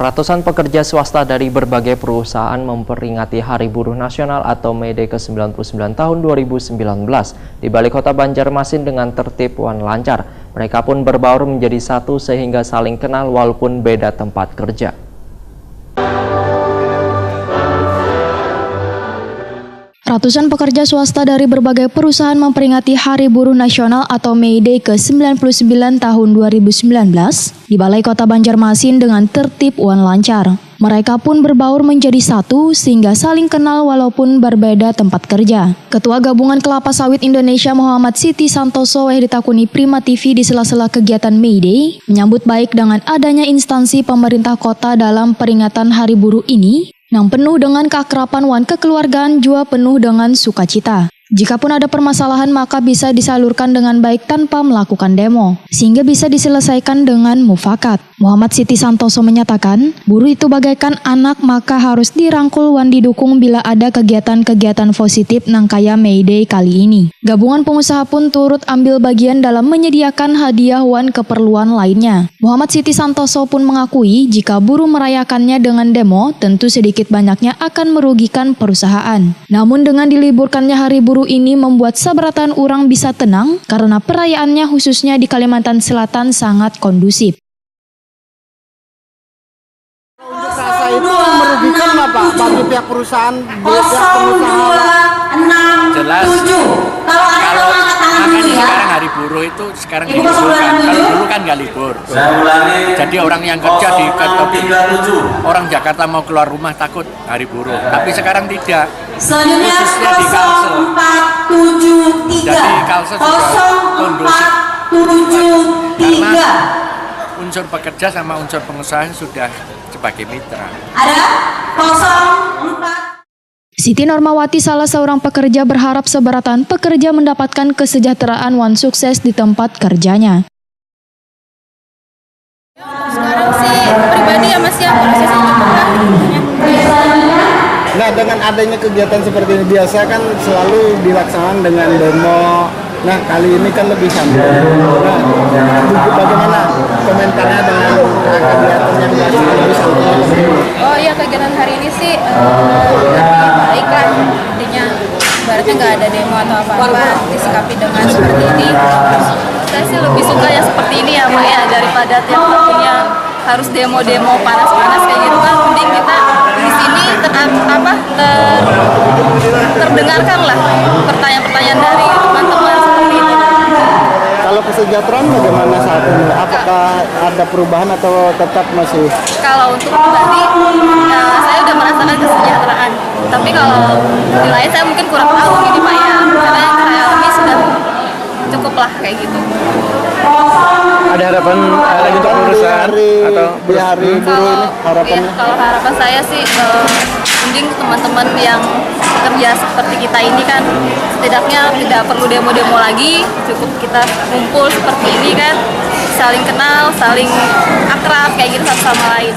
Ratusan pekerja swasta dari berbagai perusahaan memperingati Hari Buruh Nasional atau May Day ke-99 tahun 2019 di Balai Kota Banjarmasin dengan tertib wan lancar. Mereka pun berbaur menjadi satu sehingga saling kenal walaupun beda tempat kerja. Ratusan pekerja swasta dari berbagai perusahaan memperingati Hari Buruh Nasional atau May Day ke-99 tahun 2019 di Balai Kota Banjarmasin dengan tertib wan lancar. Mereka pun berbaur menjadi satu sehingga saling kenal walaupun berbeda tempat kerja. Ketua Gabungan Kelapa Sawit Indonesia Muhammad Siti Santoso yang ditakuni Prima TV di sela-sela kegiatan May Day menyambut baik dengan adanya instansi pemerintah kota dalam peringatan Hari Buruh ini yang penuh dengan keakraban wan kekeluargaan juga penuh dengan sukacita. Jikapun ada permasalahan maka bisa disalurkan dengan baik tanpa melakukan demo, sehingga bisa diselesaikan dengan mufakat. Muhammad Siti Santoso menyatakan, buruh itu bagaikan anak maka harus dirangkul wan didukung bila ada kegiatan-kegiatan positif nang kaya May Day kali ini. Gabungan pengusaha pun turut ambil bagian dalam menyediakan hadiah wan keperluan lainnya. Muhammad Siti Santoso pun mengakui jika buruh merayakannya dengan demo tentu sedikit banyaknya akan merugikan perusahaan. Namun dengan diliburkannya Hari Buruh ini membuat seberatan orang bisa tenang karena perayaannya khususnya di Kalimantan Selatan sangat kondusif. Unjuk rasa itu merugikan nggak Pak bagi pihak perusahaan, Jelas. Kalau makanya sekarang Hari Buruh itu sekarang diliburkan. Kalau dulu kan nggak libur. Jadi orang yang kerja di orang Jakarta mau keluar rumah takut Hari Buruh. Tapi sekarang tidak. Khususnya di Kalsel. Jadi Kalsel juga kondusif. Karena unsur pekerja sama unsur pengusaha sudah sebagai mitra. Ada 04. Siti Normawati, salah seorang pekerja, berharap seberatan pekerja mendapatkan kesejahteraan wan sukses di tempat kerjanya. Sekarang sih pribadi ya Mas ya proses Nah, dengan adanya kegiatan seperti ini biasa kan selalu dilaksanakan dengan demo. Nah, kali ini kan lebih santai. Nah, bagaimana komentarnya dengan kegiatan yang lebih santai? Oh iya, kegiatan hari ini sih lebih baik lah. Intinya ibaratnya nggak ada demo atau apa-apa, disikapi dengan seperti ini. Saya sih lebih suka yang seperti ini ya Pak ya, daripada tiap waktunya harus demo-demo panas-panas kayak gitu kan. Mending kita di sini terdengarkan lah pertanyaan-pertanyaan dari teman-teman seperti itu. Kalau kesejahteraan bagaimana saat ini? Apakah ada perubahan atau tetap masih? Kalau untuk pribadi, saya udah merasakan kesejahteraan. Tapi kalau di lain saya mungkin kurang tahu ini Pak ya. Karena yang saya alami sudah cukup lah kayak gitu. Ada harapan lagi untuk perusahaan atau di Hari Buruh ini harapannya? Kalau harapan saya sih mending teman-teman yang kerja seperti kita ini kan setidaknya tidak perlu demo-demo lagi, cukup kita kumpul seperti ini kan, saling kenal, saling akrab kayak gitu satu sama lain.